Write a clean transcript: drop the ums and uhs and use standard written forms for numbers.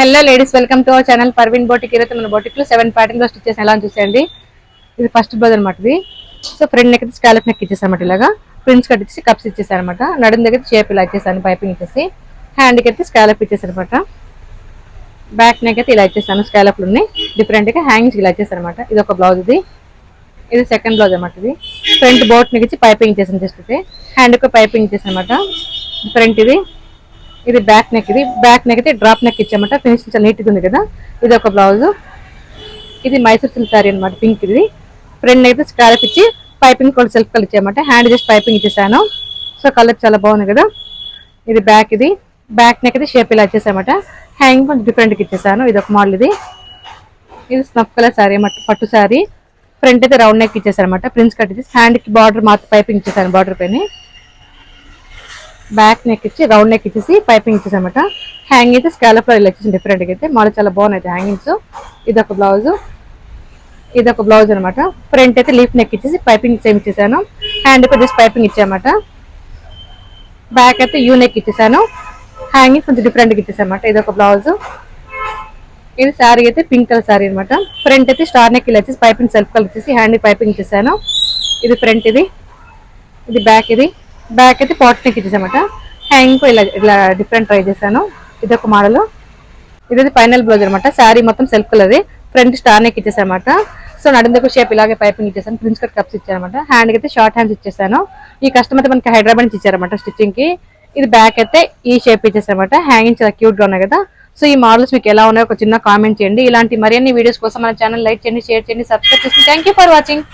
Hello ladies, welcome to our channel Parveen boutique. ఈరోజు మన boutique లో 7 ప్యాటర్న్ లో స్టిచ్ చేసిన ఎలా చూసేయండి. ఇది ఫస్ట్ బ్లౌజ్ అనమాట. ఇది so front neck scallop neck ఇచ్చేసానమాట. ఇలాగా ప్రిన్స్ కట్ ఇచ్చి కప్స్ ఇచ్చేసానమాట. నడుం దగ్గర షేప్ ఇలా ఇచ్చేసాను, పైపింగ్ ఇచ్చేసి హ్యాండ్ కి అయితే స్కాలప్ ఇచ్చేసానమాట. బ్యాక్ నెక్ అయితే ఇలా ఇచ్చేసాను, స్కాలప్లు ఉన్నాయి డిఫరెంట్ గా హ్యాంగింగ్స్ ఇలా ఇచ్చేసానమాట. ఇది ఒక బ్లౌజ్. ఇది సెకండ్ బ్లౌజ్ అనమాట. ఇది ఫ్రంట్ బోట్ నెక్ ఇచ్చి పైపింగ్ ఇచ్చేసాను, జస్ట్ హ్యాండ్ కు పైపింగ్ ఇచ్చేసానమాట. ఫ్రంట్ ఇది బ్యాక్ నెక్. ఇది బ్యాక్ నెక్ అయితే డ్రాప్ నెక్ ఇచ్చామట. ఫినిషింగ్ చాలా నీట్గా ఉంది కదా. ఇది ఒక బ్లౌజ్. ఇది మైసూర్ సిల్క్ సారీ అనమాట, పింక్. ఇది ఫ్రంట్ నెక్ అయితే స్కాలప్ ఇచ్చి పైపింగ్ కూడా సెల్ఫ్ కలర్ ఇచ్చామట. హ్యాండ్ జస్ట్ పైపింగ్ ఇచ్చేసాను. సో కలర్ చాలా బాగుంది కదా. ఇది బ్యాక్. ఇది బ్యాక్ నెక్ అయితే షేప్ ఇలా ఇచ్చేసామట. హ్యాంగింగ్ కొంచెం డిఫరెంట్గా ఇచ్చేసాను. ఇది ఒక మోడల్. ఇది స్నఫ్ కలర్ సారీ అన్నమాట, పట్టు సారీ. ఫ్రంట్ అయితే రౌండ్ నెక్ ఇచ్చేసారనమాట, ప్రిన్స్ కట్ ఇచ్చేసి హ్యాండ్ కి బార్డర్ మాత్రం పైపింగ్ ఇచ్చేసాను. బార్డర్ పైన బ్యాక్ నెక్ ఇచ్చి రౌండ్ నెక్ ఇచ్చేసి పైపింగ్ ఇచ్చేసామట. హ్యాంగ్ అయితే స్కాలప్ లో ఇలా ఇచ్చేసి డిఫరెంట్ గా అయితే మోడల్ చాలా బాగున్నాయి హ్యాంగింగ్స్. ఇది ఒక బ్లౌజ్. ఇది ఒక బ్లౌజ్ అనమాట. ఫ్రంట్ అయితే లీఫ్ నెక్ ఇచ్చేసి పైపింగ్ సేమ్ ఇచ్చేసాను. హ్యాండ్ కి జస్ట్ పైపింగ్ ఇచ్చామట. బ్యాక్ అయితే యూ నెక్ ఇచ్చేసాను. హ్యాంగింగ్ కొంచెం డిఫరెంట్ గా ఇచ్చేసామట. ఇది ఒక బ్లౌజ్. ఇది శారీ అయితే పింక్ కలర్ శారీ అనమాట. ఫ్రంట్ అయితే స్టార్ నెక్ ఇలా వచ్చేసి పైపింగ్ సెల్ఫ్ కలర్ ఇచ్చేసి హ్యాండ్ పైపింగ్ ఇచ్చేసాను. ఇది ఫ్రంట్. ఇది బ్యాక్. ఇది బ్యాక్ అయితే పాట్ నెక్ ఇచ్చేసామట. హ్యాంగ్ ఇలా ఇలా డిఫరెంట్ ట్రై చేశాను. ఇది ఒక మోడల్. ఇది ఫైనల్ బ్లౌజ్ అనమాట. శారీ మొత్తం self colour. Front star neck ఇచ్చేసామట. సో నడుందకు షేప్ ఇలాగే పైపింగ్ ఇచ్చేసాను. ప్రిన్స్ కట్ కప్స్ ఇచ్చారనమాట. హ్యాండ్ అయితే షార్ట్ హ్యాండ్స్ ఇచ్చేసాను. ఈ కస్టమర్ అయితే మనకి హైదరాబాద్ నుంచి ఇచ్చారనమాట స్టిచ్చింగ్ కి. ఇది బ్యాక్ అయితే ఈ షేప్ ఇచ్చేసారనమాట. హ్యాంగింగ్ చాలా క్యూట్ గా ఉన్నాయి కదా. సో ఈ మోడల్స్ మీకు ఎలా ఉన్నాయో ఒక చిన్న కామెంట్ చేయండి. ఇలాంటి మరిన్ని వీడియోస్ కోసం మన ఛానల్ లైక్ చేయండి, షేర్ చేయండి, సబ్స్క్రైబ్ చేయండి. Thank you for watching.